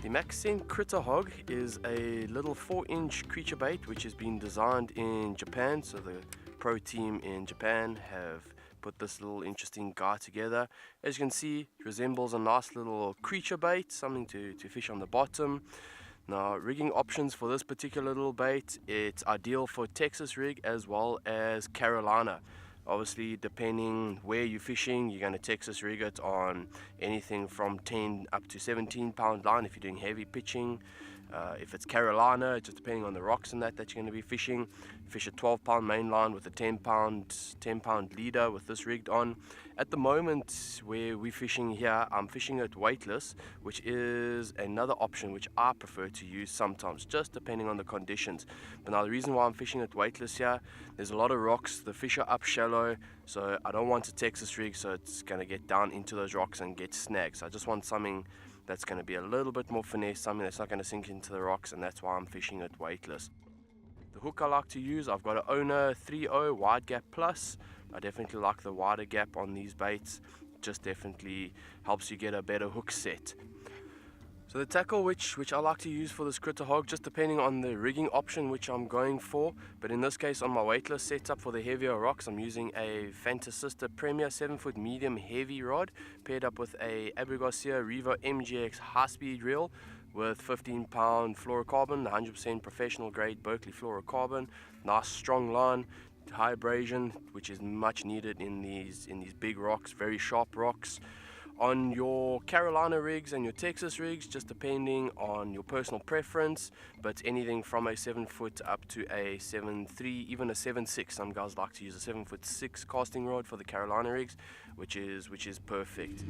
The Maxscent Critter Hawg is a little 4-inch creature bait which has been designed in Japan. So the pro team in Japan have put this little interesting guy together. As you can see, it resembles a nice little creature bait, something to fish on the bottom. Now, rigging options for this particular little bait, it's ideal for Texas rig as well as Carolina. Obviously, depending where you're fishing, you're going to Texas rig it on anything from 10 up to 17 pound line if you're doing heavy pitching. If it's Carolina, just depending on the rocks and that you're going to be fishing, fish a 12 pound main line with a 10 pound leader with this rigged on. At the moment where we're fishing here, I'm fishing it weightless, which is another option which I prefer to use sometimes, just depending on the conditions. But now the reason why I'm fishing it weightless here, there's a lot of rocks, the fish are up shallow, so I don't want to Texas rig so it's going to get down into those rocks and get snagged. So I just want something that's going to be a little bit more finesse, something that's not going to sink into the rocks, and that's why I'm fishing it weightless. The hook I like to use, I've got an Owner 3.0 wide gap plus. I definitely like the wider gap on these baits, just definitely helps you get a better hook set. So the tackle which I like to use for this Critter Hawg, just depending on the rigging option which I'm going for, but in this case on my weightless setup for the heavier rocks, I'm using a Fantasista Premier 7-foot medium heavy rod paired up with a Abu Garcia Revo MGX high-speed reel with 15 pound fluorocarbon, 100% professional grade Berkley fluorocarbon, nice strong line, high abrasion, which is much needed in these big rocks, very sharp rocks. On your Carolina rigs and your Texas rigs, just depending on your personal preference, but anything from a 7-foot up to a 7.3, even a 7.6. Some guys like to use a 7'6" casting rod for the Carolina rigs, which is perfect.